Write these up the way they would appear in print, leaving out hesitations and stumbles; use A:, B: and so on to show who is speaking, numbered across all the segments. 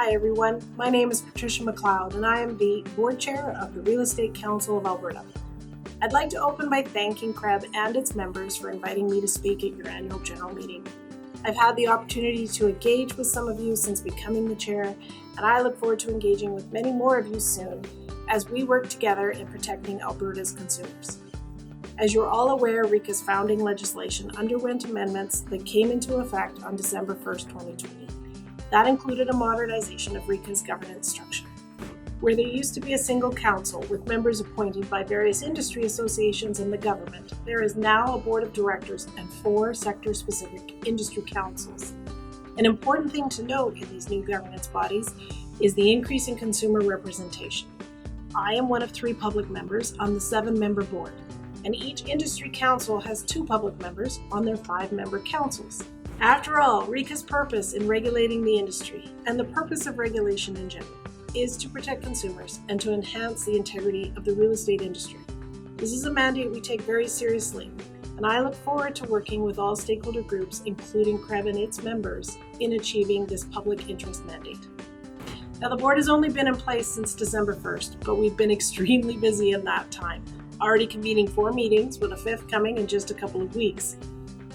A: Hi everyone, my name is Patricia McLeod and I am the Board Chair of the Real Estate Council of Alberta. I'd like to open by thanking CREB and its members for inviting me to speak at your annual general meeting. I've had the opportunity to engage with some of you since becoming the chair, and I look forward to engaging with many more of you soon as we work together in protecting Alberta's consumers. As you're all aware, RECA's founding legislation underwent amendments that came into effect on December 1st, 2020. That included a modernization of RECA's governance structure. Where there used to be a single council with members appointed by various industry associations and the government, there is now a board of directors and 4 sector-specific industry councils. An important thing to note in these new governance bodies is the increase in consumer representation. I am one of 3 public members on the 7-member board, and each industry council has 2 public members on their 5-member councils. After all, RECA's purpose in regulating the industry, and the purpose of regulation in general, is to protect consumers and to enhance the integrity of the real estate industry. This is a mandate we take very seriously, and I look forward to working with all stakeholder groups, including CREB and its members, in achieving this public interest mandate. Now, the board has only been in place since December 1st, but we've been extremely busy in that time, already convening 4 meetings with a 5th coming in just a couple of weeks.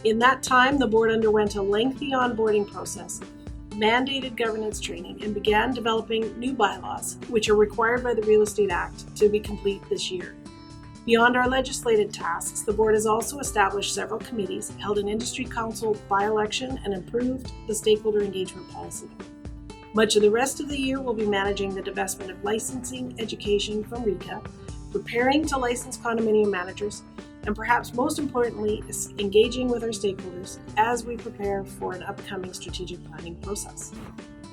A: In that time, the board underwent a lengthy onboarding process, mandated governance training, and began developing new bylaws, which are required by the Real Estate Act to be complete this year. Beyond our legislative tasks, the board has also established several committees, held an industry council by-election, and improved the stakeholder engagement policy. Much of the rest of the year will be managing the divestment of licensing education from RECA, preparing to license condominium managers, and perhaps most importantly, is engaging with our stakeholders as we prepare for an upcoming strategic planning process.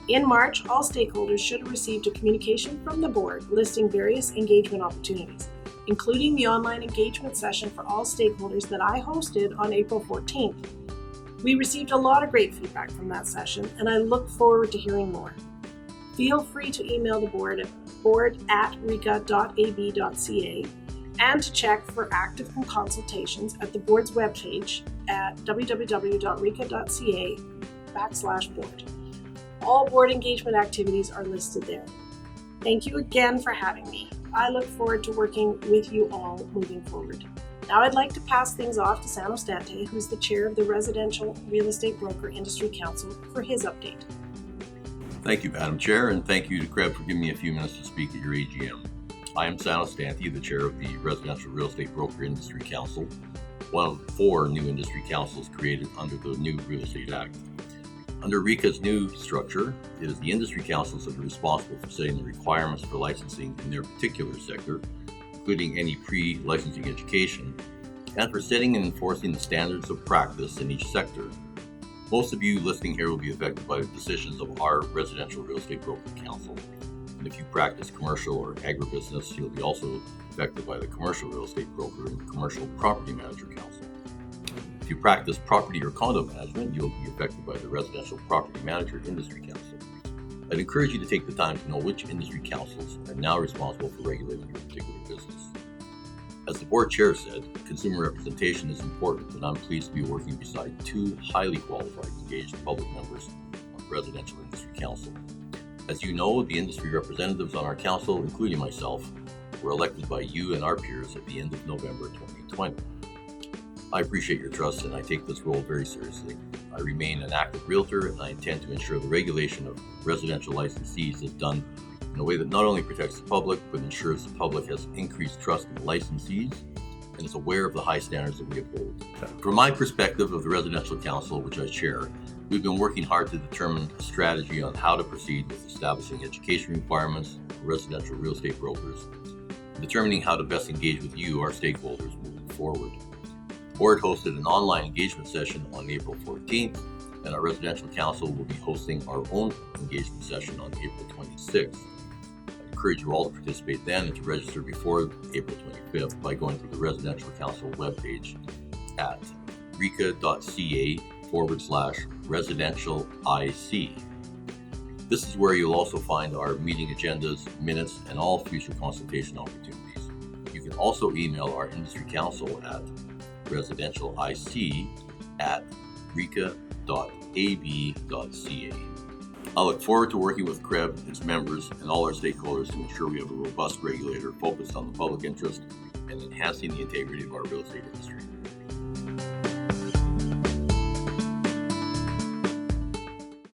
A: In March, all stakeholders should have received a communication from the board listing various engagement opportunities, including the online engagement session for all stakeholders that I hosted on April 14th. We received a lot of great feedback from that session, and I look forward to hearing more. Feel free to email the board at board@reca.ab.ca and to check for active consultations at the board's webpage at www.reca.ca/board. All board engagement activities are listed there. Thank you again for having me. I look forward to working with you all moving forward. Now I'd like to pass things off to Sano Stante, who's the chair of the Residential Real Estate Broker Industry Council, for his update.
B: Thank you, Madam Chair, and thank you to CREB for giving me a few minutes to speak at your AGM. I am Sano Stante, the chair of the Residential Real Estate Broker Industry Council, one of 4 new industry councils created under the new Real Estate Act. Under RECA's new structure, it is the industry councils that are responsible for setting the requirements for licensing in their particular sector, including any pre-licensing education, and for setting and enforcing the standards of practice in each sector. Most of you listening here will be affected by the decisions of our Residential Real Estate Broker Council. And if you practice commercial or agribusiness, you'll be also affected by the Commercial Real Estate Broker and Commercial Property Manager Council. If you practice property or condo management, you'll be affected by the Residential Property Manager Industry Council. I'd encourage you to take the time to know which industry councils are now responsible for regulating your particular business. As the board chair said, consumer representation is important, and I'm pleased to be working beside 2 highly qualified, engaged public members on the Residential Industry Council. As you know, the industry representatives on our council, including myself, were elected by you and our peers at the end of November 2020. I appreciate your trust, and I take this role very seriously. I remain an active realtor, and I intend to ensure the regulation of residential licensees is done in a way that not only protects the public, but ensures the public has increased trust in the licensees and is aware of the high standards that we uphold. From my perspective of the Residential Council, which I chair, we've been working hard to determine a strategy on how to proceed with establishing education requirements for residential real estate brokers, and determining how to best engage with you, our stakeholders, moving forward. The board hosted an online engagement session on April 14th, and our Residential Council will be hosting our own engagement session on April 26th. I encourage you all to participate then and to register before April 25th by going to the Residential Council webpage at reca.ca/residentialic. This is where you'll also find our meeting agendas, minutes, and all future consultation opportunities. You can also email our industry council at residentialic@reca.ab.ca. I look forward to working with CREB, its members, and all our stakeholders to ensure we have a robust regulator focused on the public interest and enhancing the integrity of our real estate industry.